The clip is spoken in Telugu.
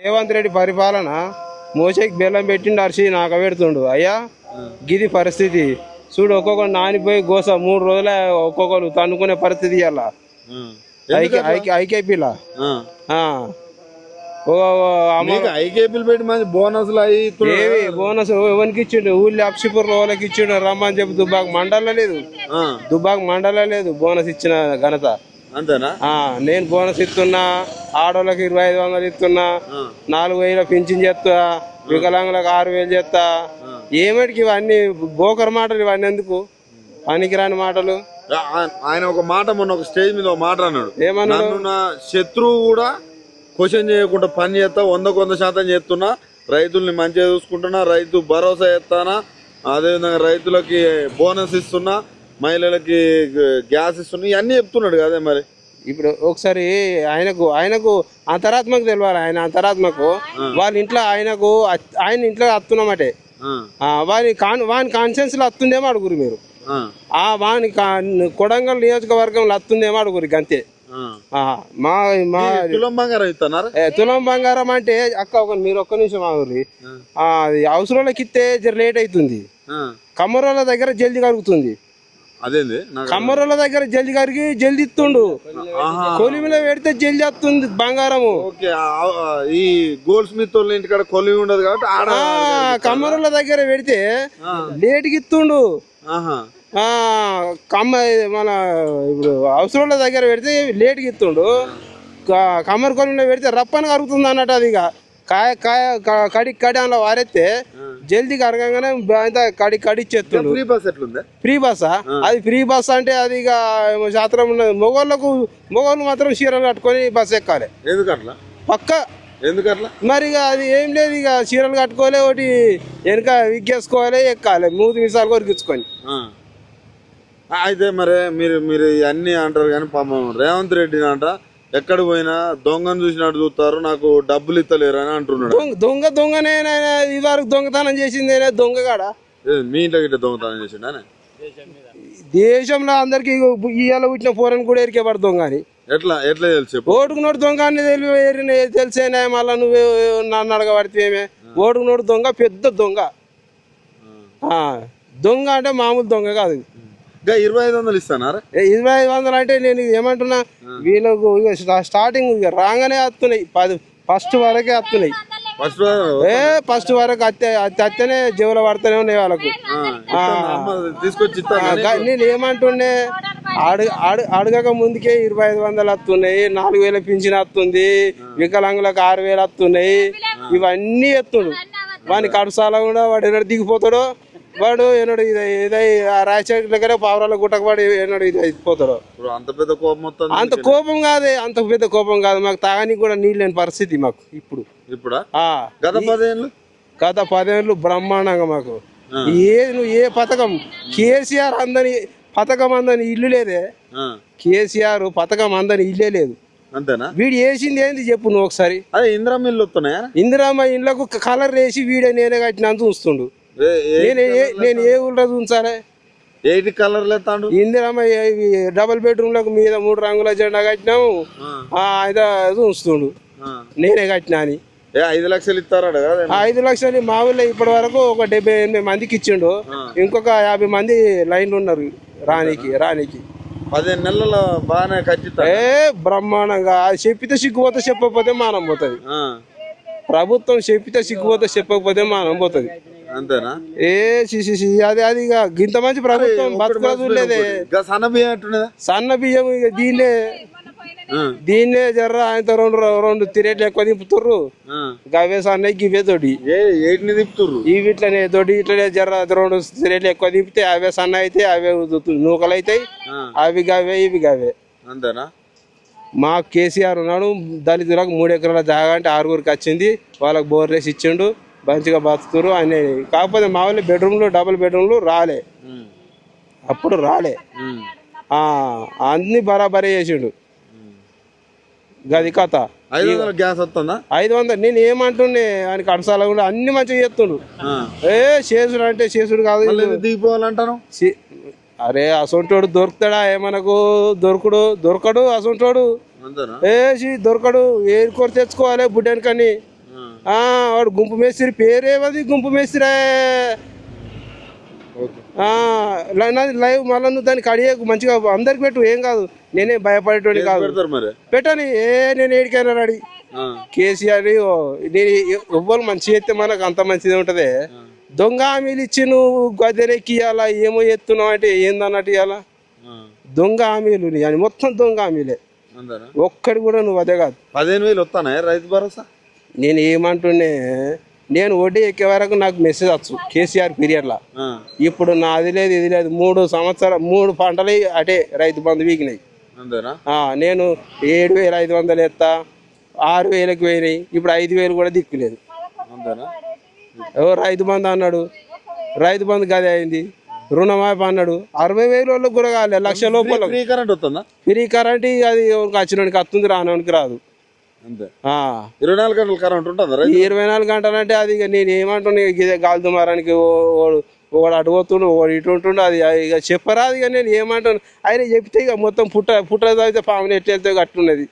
రేవంత్ రెడ్డి పరిపాలన మోసేకి బెల్లం పెట్టిండు అరిసి నాకు పెడుతుండు అయ్యా గిది పరిస్థితి చూడు ఒక్కొక్కరు నానిపోయి గోస 3 రోజులే ఒక్కొక్కరు తన్నుకునే పరిస్థితి అలా ఐకేపీలా ఐకేపీలు పెట్టి మంచి బోనస్లు ఏవి బోనస్ ఎవరికి ఇచ్చిండు ఊళ్ళో అప్సిపూర్ వాళ్ళకి ఇచ్చిండు రమ్మని చెప్పి దుబ్బాక మండలం లేదు బోనస్ ఇచ్చిన ఘనత అంతేనా నేను బోనస్ ఇస్తున్నా ఆడోళ్ళకి 2500 ఇస్తున్నా 4000 పింఛన్ చేస్తా వికలాంగులకు 6000 చేస్తా ఏమిటికి ఇవన్నీ బోకర్ మాటలు ఇవన్నీ ఎందుకు పనికిరాని మాటలు ఆయన ఒక మాట మొన్న ఒక స్టేజ్ మీద ఒక మాట అన్నాడు ఏమన్నాడు నా శత్రువు కూడా క్వశ్చన్ చేయకుండా పని చేస్తా 100% చేస్తున్నా రైతుల్ని మంచిగా చూసుకుంటున్నా రైతు భరోసా చేస్తానా అదేవిధంగా రైతులకి బోనస్ ఇస్తున్నా మహిళలకి గ్యాస్ ఇస్తున్నా ఇవన్నీ చెప్తున్నాడు కదా మరి ఇప్పుడు ఒకసారి ఆయనకు అంతరాత్మకు తెలియాలి ఆయన అంతరాత్మకు వాళ్ళ ఇంట్లో ఆయన ఇంట్లో వస్తున్నామటే వాని కాన్షియన్స్ లో వస్తుందేమో అడుగురు మీరు వాని కొడంగల్ నియోజకవర్గంలో వస్తుందేమో అడుగురు అంతే తులం బంగారం ఇస్తున్నారు తులం బంగారం అంటే అక్క మీరు ఒక్క నిమిషం ఆగురి అవసరాలకి ఇస్తే జర లేట్ అవుతుంది కమ్మరోళ్ళ దగ్గర జల్దీ కరుగుతుంది అదేంది కమ్మరోళ్ళ దగ్గర జల్దీ కరిగి జల్దీ ఇస్తుండు కొలిమిలో పెడితే జల్దీ వస్తుంది బంగారము ఈ గోల్డ్ స్మిత్ వాళ్ళ ఇంటికాడ కొలిమి ఉండదు కాబట్టి కమ్మరోళ్ళ దగ్గర పెడితే లేట్కి ఇస్తుండు మన ఇప్పుడు అవసరాల దగ్గర పెడితే లేట్కి ఇస్తుండు కమ్మరి కొలిమిలో పెడితే రప్పని కరుగుతుంది అన్నట్టు అది ఇక కడి అందులో వారెత్తే జల్దీ కరగంగానే కడిచ్చేస్తుండు ఫ్రీ బస్ అది ఫ్రీ బస్ అంటే అది ఇక శాస్త్రం ఉన్నది మొగోళ్ళు మాత్రం చీరలు కట్టుకొని బస్ ఎక్కాలి పక్క మరి ఇక అది ఏం లేదు ఇక చీరలు కట్టుకోవాలి ఒకటి వెనక విగ్గేసుకోవాలి ఎక్కాలి 3 నిమిషాలు కొరికించుకొని అయితే మరి మీరు అన్ని అంటారు కానీ పాపం రేవంత్ రెడ్డి అంట ఎక్కడ పోయినా దొంగను చూసినట్టు చూస్తారు నాకు డబ్బులు ఇస్తలేరు అని అంటున్నాడు దొంగనే ఇదివరకు దొంగతనం చేసింది దొంగగాడ మీ ఇంట్లో గిట్ట దొంగతనం చేసిండా దేశంలో అందరికి ఇవాళ పుట్టిన పోరని కూడా ఎరికేవాడు దొంగ అని ఎట్లా తెలుసు ఓటుకున్నోడు దొంగ అని తెలిసేనా మళ్ళా నువ్వు నన్ను అడగబడితేమే ఓటుకున్నోడు దొంగ పెద్ద దొంగ దొంగ అంటే మామూలు దొంగ కాదు 2500 ఇస్తానారా 2500 అంటే నేను ఏమంటున్నా వీళ్ళకు స్టార్టింగ్ రాగానే వస్తున్నాయి ఫస్ట్ వరకే వస్తున్నాయి ఫస్ట్ వరకు అత్తనే జీవులు పడుతూనే ఉన్నాయి వాళ్ళకు నేను ఏమంటుండే అడగక ముందుకే 2500 వస్తున్నాయి 4000 పింఛన్ వస్తుంది వికలాంగులకు 6000 వస్తున్నాయి ఇవన్నీ ఎత్తుడు వాని కడుసాల కూడా వాడు ఎన్నడు దిగిపోతాడో వాడు ఎన్నడు రాజశేఖర్ దగ్గర పావురాల గుట్టకవాడు ఎన్నడు ఇది అయిపోతాడు అంత కోపం కాదే అంత పెద్ద కోపం కాదు మాకు తాగడానికి కూడా నీళ్ళు లేని పరిస్థితి మాకు ఇప్పుడు గత 10 ఏళ్ళు బ్రహ్మాండంగా మాకు నువ్వు ఏ పథకం కేసీఆర్ పథకం అందని ఇల్లు లేదే కేసీఆర్ పథకం అందని ఇల్లే లేదు అంతేనా వీడు వేసింది ఏంది చెప్పు నువ్వు ఒకసారి ఇందిరామ్మ ఇల్లు వస్తున్నాయా ఇందిరామ్మ ఇళ్ళకు కలర్ వేసి వీడే నేనే కట్టినంత చూస్తుండు నేను ఏ ఊళ్ళో చూసారే ఏది కలర్ లేతాడు ఇందిరామ్మ డబుల్ బెడ్రూమ్ లకు మీద 3 రంగుల జెండా కట్టినాము చూస్తుండు నేనే కట్టినా అని 5 లక్షలు ఇస్తారా 5 లక్షలు మా ఊళ్ళో ఇప్పటి వరకు ఒక 78 మందికి ఇచ్చిండు ఇంకొక 50 మంది లైన్లు ఉన్నారు రానికి 15 నెలల బాగానే ఖచ్చితంగా బ్రహ్మాండంగా చెప్పితే సిగ్గుపోతే చెప్పకపోతే మానం పోతుంది ప్రభుత్వం చెప్పితే సిగ్గుపోతే చెప్పకపోతే మానం పోతుంది అంతేనా అది ఇంత మంచి ప్రభుత్వం బతుకులేదే సన్న బియ్యం దీన్నే జర్ర ఆయనతో రెండు తిరేట్లు ఎక్కువ దింపుతుర్రు గవే సన్న గివే తోడి ఇట్లనే తోడి ఇట్లనే జర్ర 2 తిరేట్లు ఎక్కువ దింపితే అవే సన్న అయితే అవే నూకలు అవుతాయి అవి గవే ఇవి గవే అంతేనా మా కేసీఆర్ ఉన్నాడు దళితులకు 3 ఎకరాల జాగా అంటే 6గురికి వచ్చింది వాళ్ళకి బోర్లేసి ఇచ్చిండు మంచిగా బతుకుతారు ఆయన కాకపోతే మా వాళ్ళు డబుల్ బెడ్రూమ్లు రాలే అప్పుడు రాలే అన్ని బరాబరే చేసిండు గది కథ 500 గ్యాస్ వస్తుందా 500 నేను ఏమంటుండే ఆయనకి అడసాల కూడా అన్ని మంచిగా చేస్తుండు చేసుడు అంటే చేసుడు కాదు దిగిపోవాలంటాను అరే అసొంటోడు దొరుకుతాడా ఏమనకు దొరకడు అసొంటోడు దొరకడు ఏరి కొర తెచ్చుకోవాలి బుడ్డానికని వాడు గుంపు మేస్త్రి పేరేమది గుంపు మేస్త్రి లైవ్ మళ్ళీ నువ్వు దానికి అడిగే మంచిగా అందరికి పెట్టు ఏం కాదు నేనే భయపడేటోని కాదు పెట్టని నేను ఏడికైనా రెడీ కేసీఆర్ నేను ఎవ్వరు మంచి చేస్తే మనకు అంత మంచిది ఉంటది దొంగ హామీలు ఇచ్చి నువ్వు గద్దెనెక్కి ఇవ్వాలా ఏమో ఎత్తున్నావు అంటే ఏందన్నట్టు ఇవ్వాలా దొంగ హామీలు అని మొత్తం దొంగ హామీలే ఒక్కడి కూడా నువ్వు అదే కాదు 15,000 వస్తానా రైతు భరోసా నేను ఏమంటుండే నేను వడ్డీ ఎక్కే వరకు నాకు మెసేజ్ వచ్చు కేసీఆర్ పీరియడ్లో ఇప్పుడు నాది లేదు ఇది లేదు 3 సంవత్సరాలు 3 పంటలు అటే రైతు బంధు వీగినాయి నేను 7,500 ఎత్తా 6,000కి పోయినాయి ఇప్పుడు 5,000 కూడా దిక్కులేదు రైతు బంధు అన్నాడు రైతు బంధు గదే అయింది రుణమాఫీ అన్నాడు 60,000 వాళ్ళకి కూడా కాలే 1,00,000 లోపల ఫ్రీ కరెంట్ వస్తుందా ఫ్రీ కరెంట్ అది వచ్చినోనికి వస్తుంది రానోనికి రాదు 24 గంటల కరెంట్ ఉంటుందా 24 గంటలు అంటే అది ఇక నేను ఏమంటున్నా ఇదే గాలి దుమారానికి వాడు అటు పోతుండు వాడు ఇటు ఉంటుండు అది ఇక చెప్పరాదు ఇక నేను ఏమంటాను ఆయన చెప్తే ఇక మొత్తం పుట్ట చదివితే పాముని ఎట్లా వెళ్తే అట్టున్నది